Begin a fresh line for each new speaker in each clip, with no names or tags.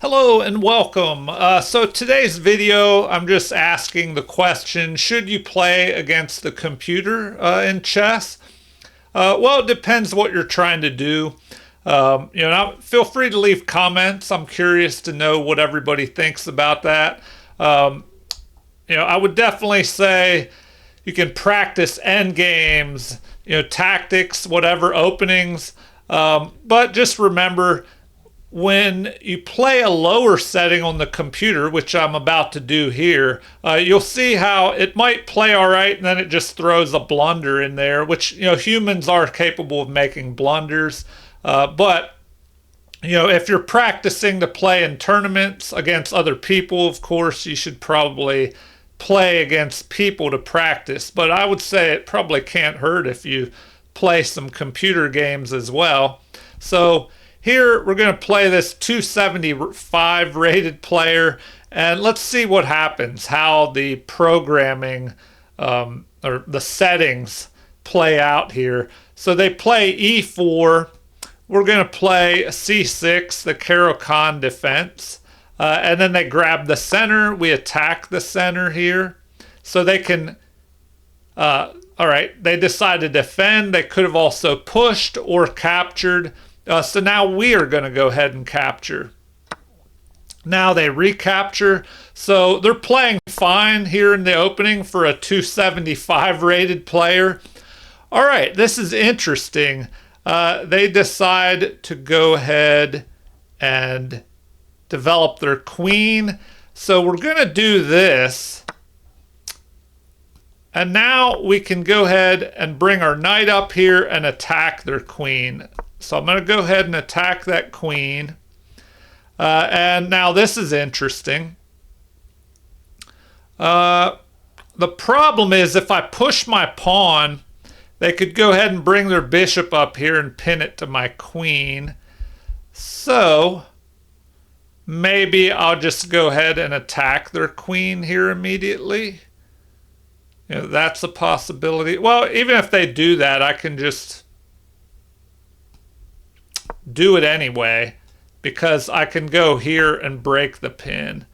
Hello and welcome. So today's video, I'm just asking the question, should you play against the computer in chess? Well, it depends what you're trying to do. Feel free to leave comments. I'm curious to know what everybody thinks about that. I would definitely say you can practice end games, tactics, whatever openings. But just remember, when you play a lower setting on the computer, which I'm about to do here, you'll see how it might play all right and then it just throws a blunder in there, which, humans are capable of making blunders. But if you're practicing to play in tournaments against other people, of course, you should probably play against people to practice. But I would say it probably can't hurt if you play some computer games as well. So here we're going to play this 275 rated player, and let's see what happens, how the programming or the settings play out here. So they play e4. We're going to play c6, the Caro-Kann defense. And then they grab the center. We attack the center here. So they can, all right, they decide to defend. They could have also pushed or captured. So now we are going to go ahead and capture. Now they recapture. So they're playing fine here in the opening for a 275 rated player. All right, this is interesting. They decide to go ahead and develop their queen. So we're going to do this. And now we can go ahead and bring our knight up here and attack their queen. So I'm going to go ahead and attack that queen. And now this is interesting. The problem is if I push my pawn, they could go ahead and bring their bishop up here and pin it to my queen. So maybe I'll just go ahead and attack their queen here immediately. That's a possibility. Well, even if they do that, I can just do it anyway because I can go here and break the pin.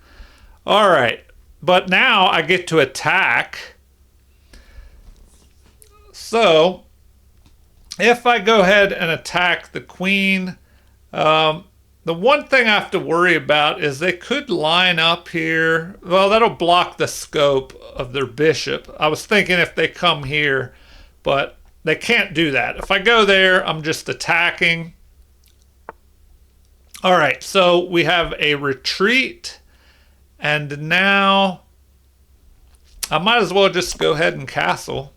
All right, but now I get to attack. So if I go ahead and attack the queen, the one thing I have to worry about is they could line up here. Well, that'll block the scope of their bishop. I was thinking if they come here, but they can't do that. If I go there, I'm just attacking. All right, so we have a retreat, and now I might as well just go ahead and castle.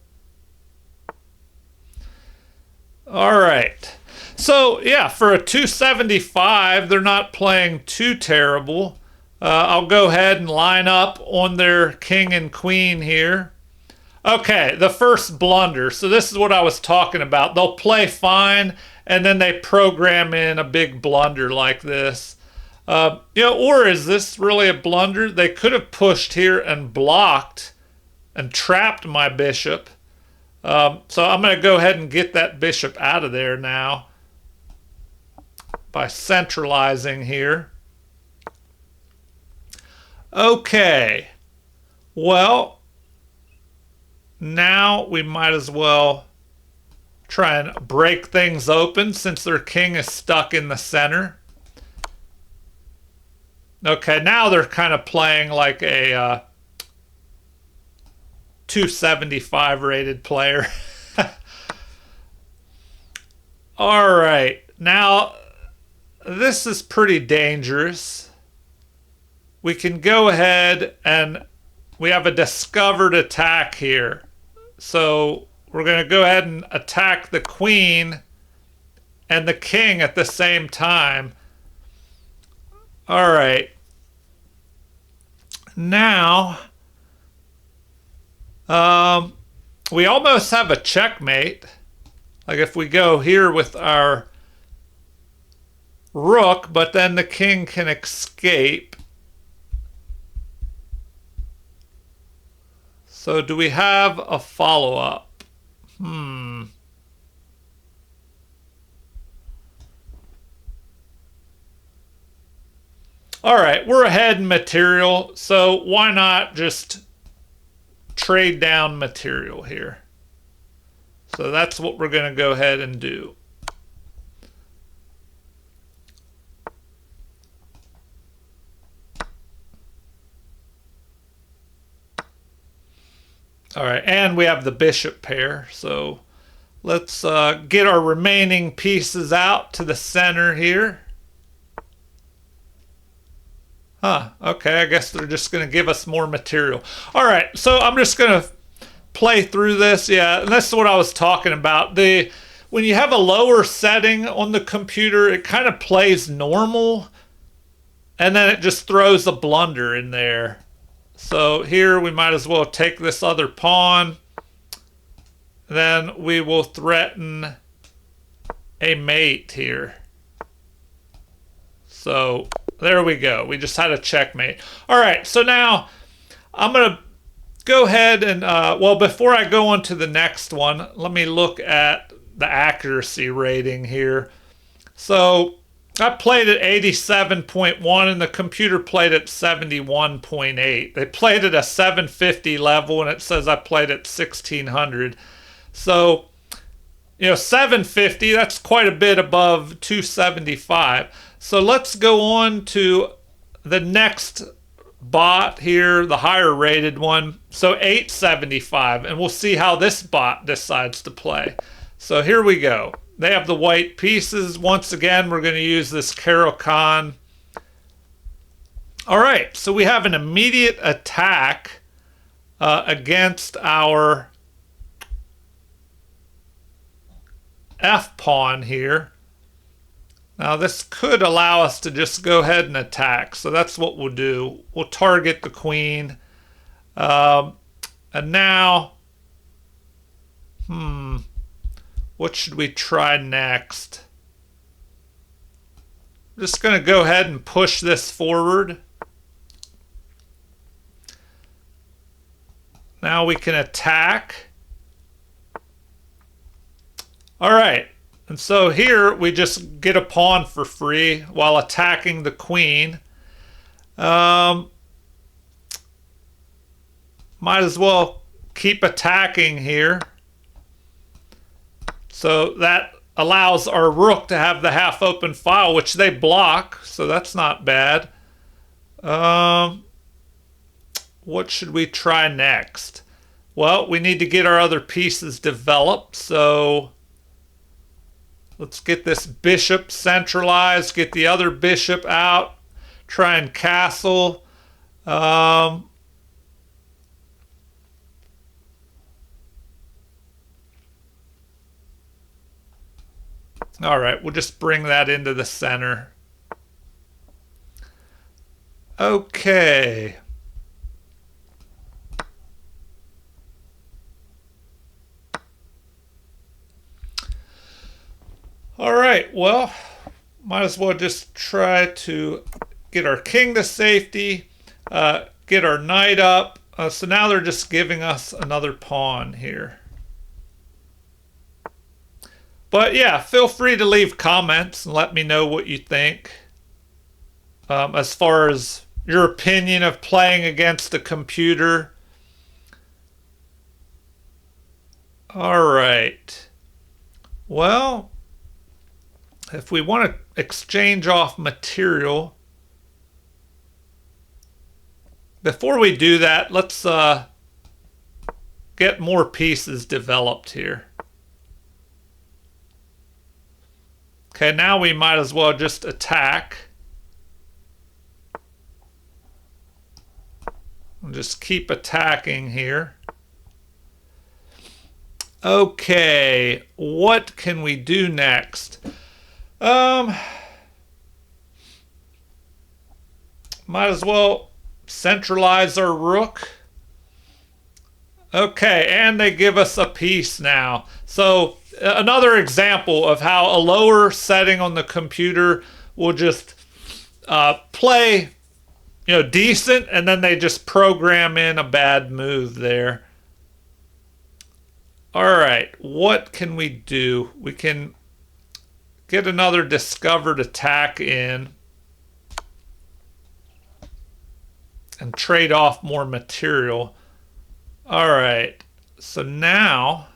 All right, so yeah, for a 275, they're not playing too terrible. I'll go ahead and line up on their king and queen here. Okay, the first blunder. So this is what I was talking about. They'll play fine, and then they program in a big blunder like this. Or is this really a blunder? They could have pushed here and blocked and trapped my bishop. So I'm going to go ahead and get that bishop out of there now by centralizing here. Okay, well, now we might as well try and break things open since their king is stuck in the center. Okay, now they're kind of playing like a 275 rated player. All right, now this is pretty dangerous. We can go ahead and we have a discovered attack here. So we're going to go ahead and attack the queen and the king at the same time. All right. Now, we almost have a checkmate. Like if we go here with our rook, but then the king can escape. So do we have a follow-up? All right, we're ahead in material, so why not just trade down material here? So that's what we're going to go ahead and do. All right, and we have the bishop pair, so let's get our remaining pieces out to the center here. Huh, okay, I guess they're just going to give us more material. All right, so I'm just going to play through this. Yeah, and that's what I was talking about. When you have a lower setting on the computer, it kind of plays normal, and then it just throws a blunder in there. So here we might as well take this other pawn. Then we will threaten a mate here. So there we go. We just had a checkmate. All right, so now I'm going to go ahead and, well, before I go on to the next one, let me look at the accuracy rating here. So I played at 87.1 and the computer played at 71.8. They played at a 750 level and it says I played at 1600. So, 750, that's quite a bit above 275. So let's go on to the next bot here, the higher rated one. So 875, and we'll see how this bot decides to play. So here we go. They have the white pieces. Once again, we're going to use this Caro-Kann. All right, so we have an immediate attack against our F-pawn here. Now this could allow us to just go ahead and attack. So that's what we'll do. We'll target the queen. And now, what should we try next? I'm just going to go ahead and push this forward. Now we can attack. All right. And so here we just get a pawn for free while attacking the queen. Might as well keep attacking here. So that allows our rook to have the half open file, which they block. So that's not bad. What should we try next? Well, we need to get our other pieces developed. So let's get this bishop centralized, get the other bishop out, try and castle. All right, we'll just bring that into the center. Okay. All right, well, might as well just try to get our king to safety, get our knight up. So now they're just giving us another pawn here. But yeah, feel free to leave comments and let me know what you think. As far as your opinion of playing against a computer. All right. Well, if we want to exchange off material, before we do that, let's get more pieces developed here. Okay, now we might as well just attack. We'll just keep attacking here. Okay, what can we do next? Might as well centralize our rook. Okay, and they give us a piece now. So another example of how a lower setting on the computer will just play, decent, and then they just program in a bad move there. All right, what can we do? We can get another discovered attack in. and trade off more material. All right, so now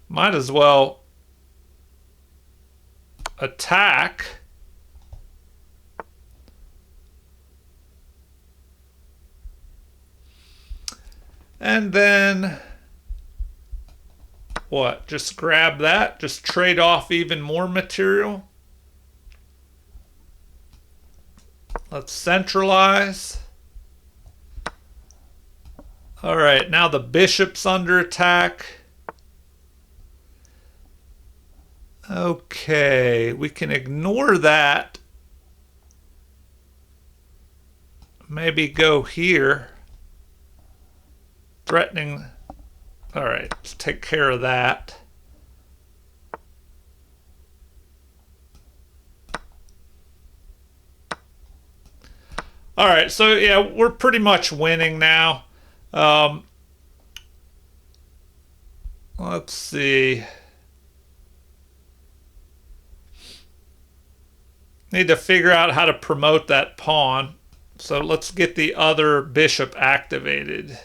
might as well attack. And then what? Just grab that, just trade off even more material. Let's centralize. All right, now the bishop's under attack. Okay, we can ignore that. Maybe go here. Threatening. All right, let's take care of that. All right, so yeah, we're pretty much winning now. Let's see. Need to figure out how to promote that pawn. So let's get the other bishop activated.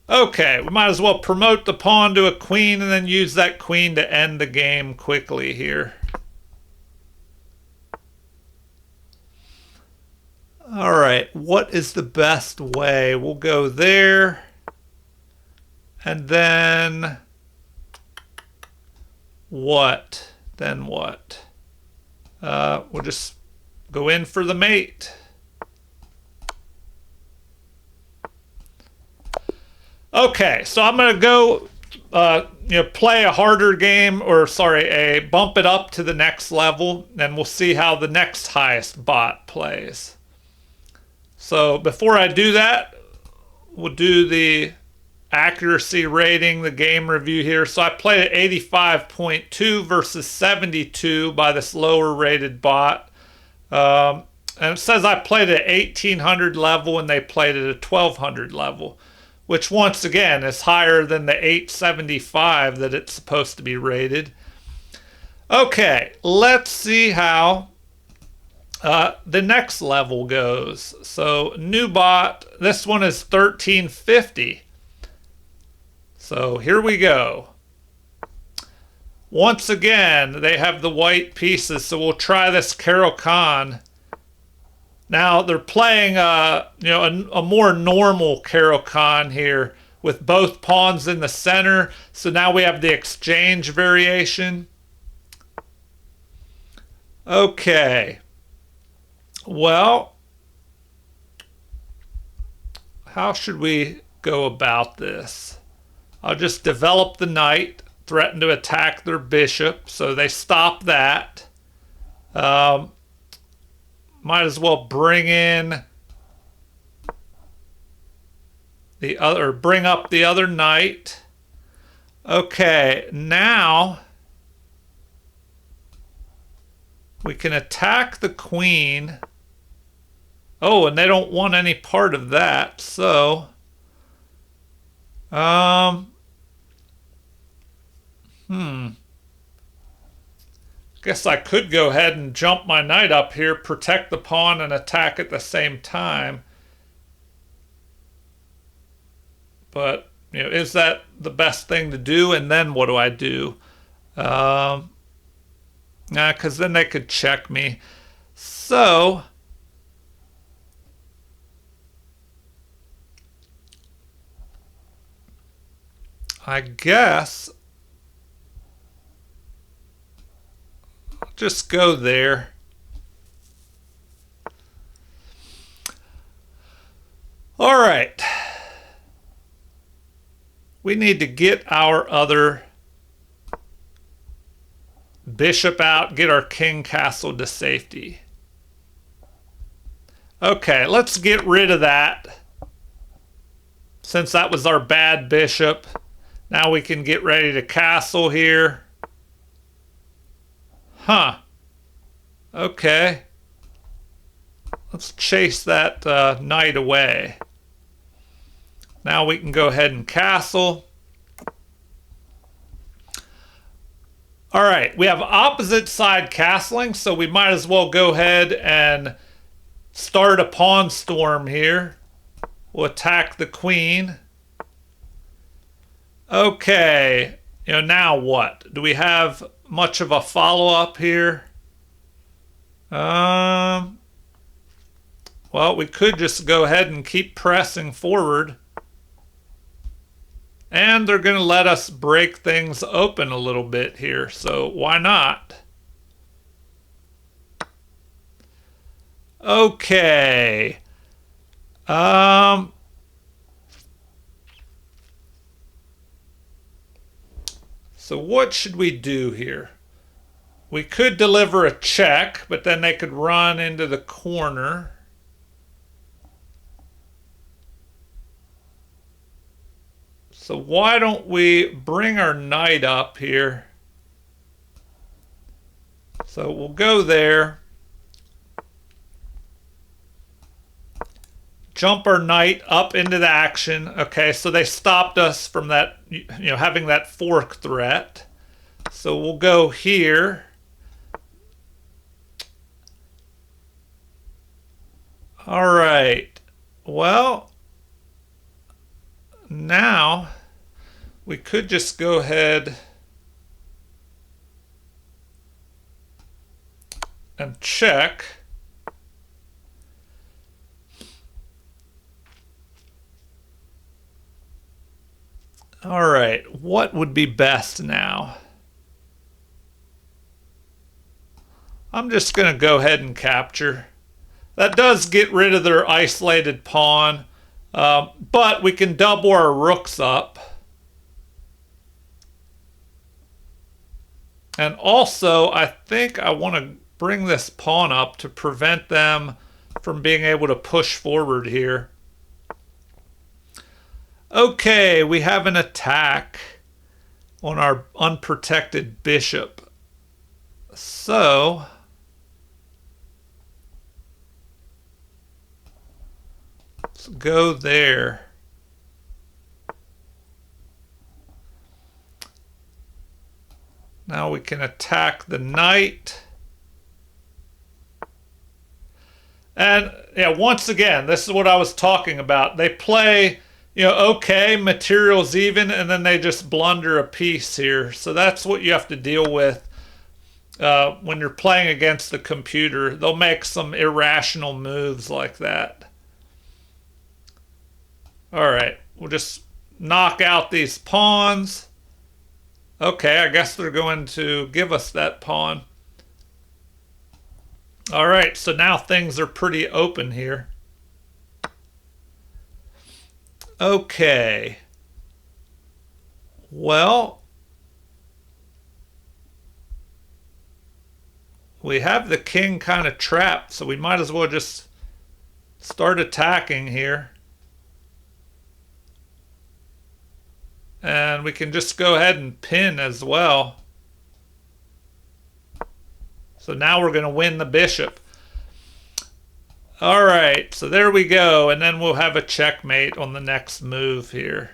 Okay, we might as well promote the pawn to a queen and then use that queen to end the game quickly here. All right, what is the best way? We'll go there. And then what? Then what? We'll just go in for the mate. Okay, so I'm going to go play a harder game, or sorry, bump it up to the next level, and we'll see how the next highest bot plays. So before I do that, we'll do the accuracy rating, the game review here. So I played at 85.2 versus 72 by this lower rated bot. And it says I played at 1800 level and they played at a 1200 level, which once again is higher than the 875 that it's supposed to be rated. Okay, let's see how the next level goes. So new bot, this one is 1350. So here we go. Once again, they have the white pieces, so we'll try this Caro-Kann. Now they're playing a more normal Caro-Kann here with both pawns in the center. So now we have the exchange variation. Okay. Well, how should we go about this? I'll just develop the knight, threaten to attack their bishop, so they stop that. Might as well bring in the other, bring up the other knight. Okay, now we can attack the queen. Oh, and they don't want any part of that, so guess I could go ahead and jump my knight up here, protect the pawn, and attack at the same time. But, is that the best thing to do? And then what do I do? Nah, because then they could check me. So I guess I'll just go there. All right. We need to get our other bishop out, get our king castle to safety. Okay, let's get rid of that. Since that was our bad bishop, now we can get ready to castle here. Huh. Okay. Let's chase that knight away. Now we can go ahead and castle. All right, we have opposite side castling, so we might as well go ahead and start a pawn storm here. We'll attack the queen. Okay, now what? Do we have much of a follow-up here? Well, we could just go ahead and keep pressing forward. And they're going to let us break things open a little bit here, so why not? Okay. So what should we do here? We could deliver a check, but then they could run into the corner. So why don't we bring our knight up here? So we'll go there. Jump our knight up into the action. Okay, so they stopped us from that, having that fork threat. So we'll go here. All right. Well, now we could just go ahead and check. All right, what would be best now? I'm just going to go ahead and capture. That does get rid of their isolated pawn, but we can double our rooks up. And also, I think I want to bring this pawn up to prevent them from being able to push forward here. Okay, we have an attack on our unprotected bishop. So let's go there. Now we can attack the knight. And yeah, once again, this is what I was talking about. They play, okay, materials even, and then they just blunder a piece here. So that's what you have to deal with when you're playing against the computer. They'll make some irrational moves like that. All right, we'll just knock out these pawns. Okay, I guess they're going to give us that pawn. All right, so now things are pretty open here. Okay. Well, we have the king kind of trapped, so we might as well just start attacking here. And we can just go ahead and pin as well. So now we're going to win the bishop. All right, so there we go. And then we'll have a checkmate on the next move here.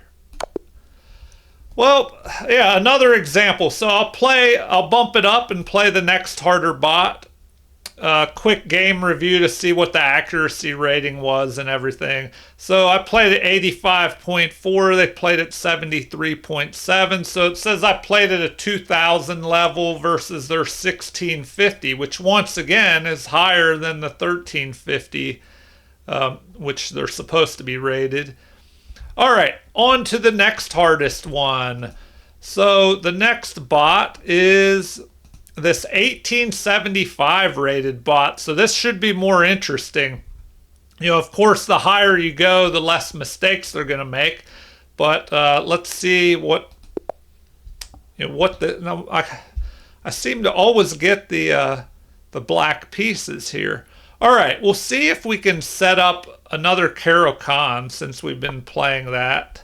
Well, yeah, another example. So I'll bump it up and play the next harder bot. Quick game review to see what the accuracy rating was and everything. So I played at 85.4. They played at 73.7. So it says I played at a 2000 level versus their 1650, which once again is higher than the 1350, which they're supposed to be rated. All right, on to the next hardest one. So the next bot is this 1875 rated bot. So this should be more interesting. Of course, the higher you go, the less mistakes they're going to make. But let's see what I seem to always get the black pieces here. All right, we'll see if we can set up another Caro-Kann since we've been playing that.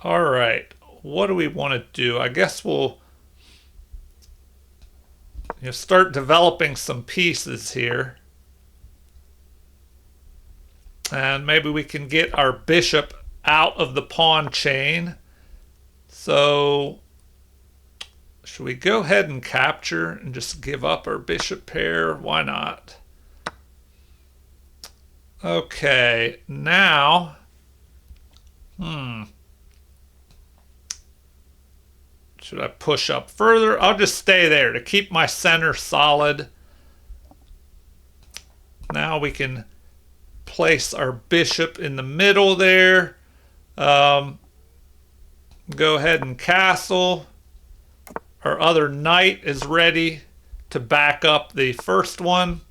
All right, what do we want to do? I guess we'll start developing some pieces here. And maybe we can get our bishop out of the pawn chain. So should we go ahead and capture and just give up our bishop pair? Why not? Okay, now, should I push up further? I'll just stay there to keep my center solid. Now we can place our bishop in the middle there. Go ahead and castle. Our other knight is ready to back up the first one.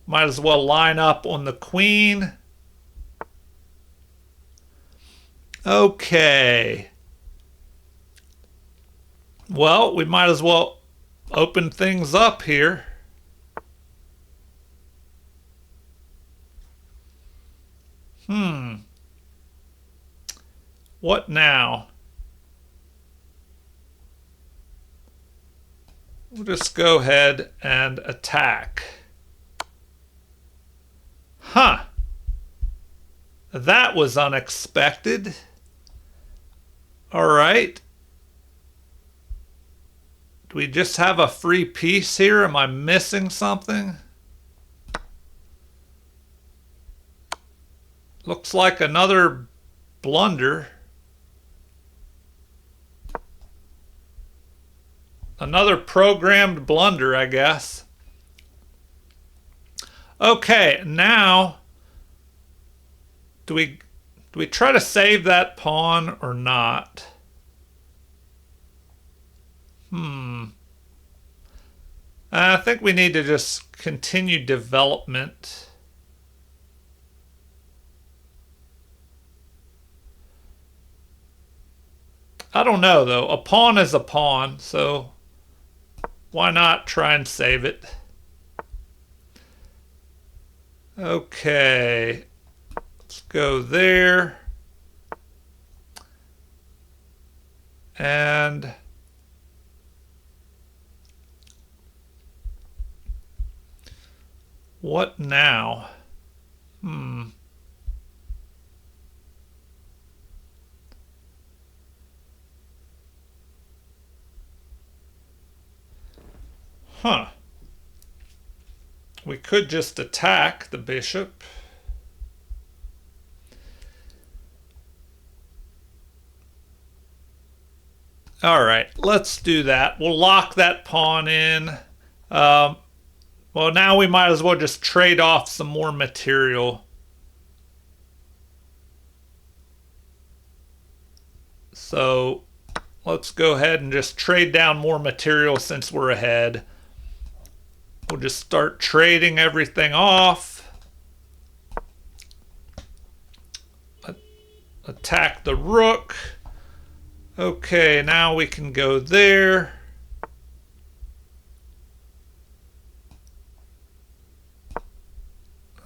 Might as well line up on the queen. Okay. Well, we might as well open things up here. What now? We'll just go ahead and attack. That was unexpected. All right. Do we just have a free piece here? Am I missing something? Looks like another blunder. Another programmed blunder, I guess. Okay, now do we try to save that pawn or not? I think we need to just continue development. I don't know, though. A pawn is a pawn, so why not try and save it? Okay. Let's go there. And what now? We could just attack the bishop. All right, let's do that. We'll lock that pawn in. Well, now we might as well just trade off some more material. So let's go ahead and just trade down more material since we're ahead. We'll just start trading everything off. Attack the rook. Okay, now we can go there.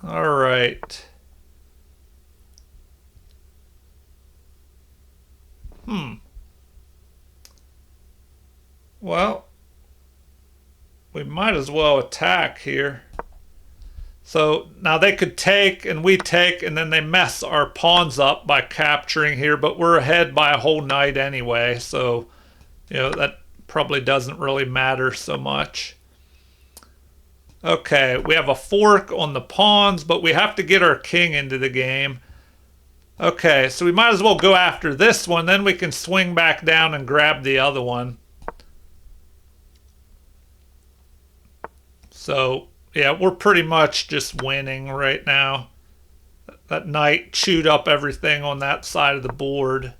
All right. Well, we might as well attack here. So now they could take and we take, and then they mess our pawns up by capturing here, but we're ahead by a whole knight anyway, so that probably doesn't really matter so much. Okay, we have a fork on the pawns, but we have to get our king into the game. Okay, so we might as well go after this one, then we can swing back down and grab the other one. So, yeah, we're pretty much just winning right now. That knight chewed up everything on that side of the board.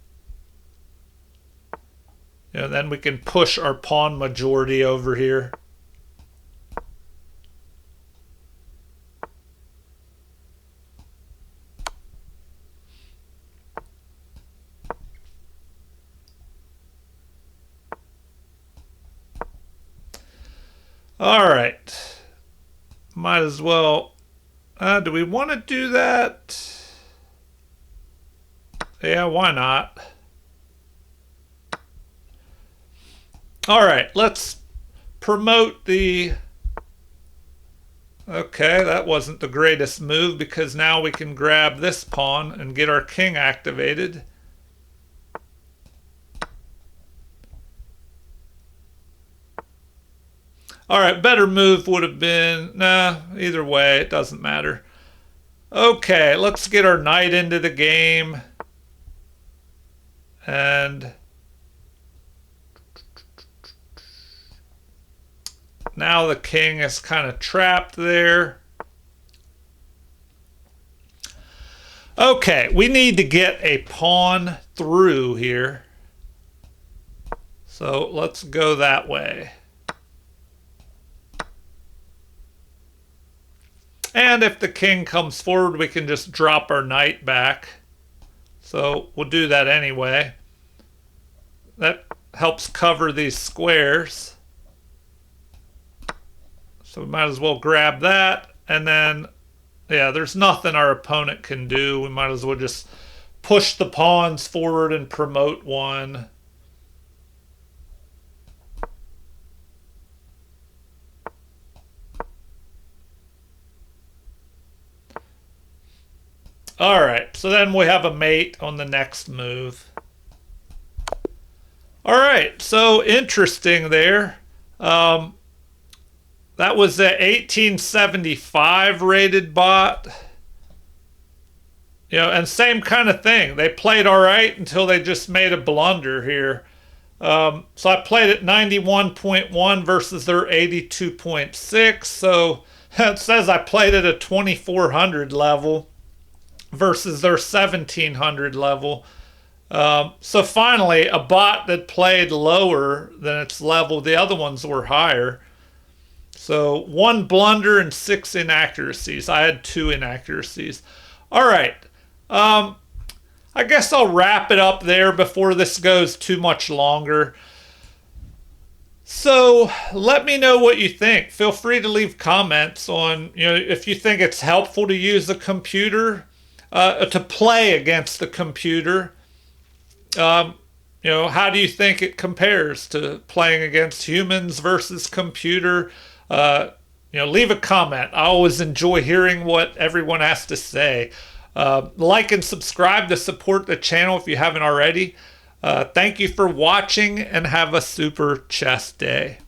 Then we can push our pawn majority over here. All right. Might as well. Do we want to do that? Yeah, why not? All right, let's promote the... Okay, that wasn't the greatest move because now we can grab this pawn and get our king activated. All right, better move would have been... Nah, either way, it doesn't matter. Okay, let's get our knight into the game. And... now the king is kind of trapped there. Okay, we need to get a pawn through here. So let's go that way. And if the king comes forward, we can just drop our knight back. So we'll do that anyway. That helps cover these squares. So we might as well grab that. And then, yeah, there's nothing our opponent can do. We might as well just push the pawns forward and promote one. All right, so then we have a mate on the next move. All right, so interesting there. That was a 1875 rated bot. You know, and same kind of thing. They played all right until they just made a blunder here. So I played at 91.1 versus their 82.6. So it says I played at a 2400 level versus their 1700 level. So finally, a bot that played lower than its level. The other ones were higher. So 1 blunder and 6 inaccuracies. I had 2 inaccuracies. All right. I guess I'll wrap it up there before this goes too much longer. So let me know what you think. Feel free to leave comments on, you know, if you think it's helpful to use the computer, to play against the computer. You know, how do you think it compares to playing against humans versus computer? You know, leave a comment. I always enjoy hearing what everyone has to say. Like and subscribe to support the channel if you haven't already. Thank you for watching and have a super chess day.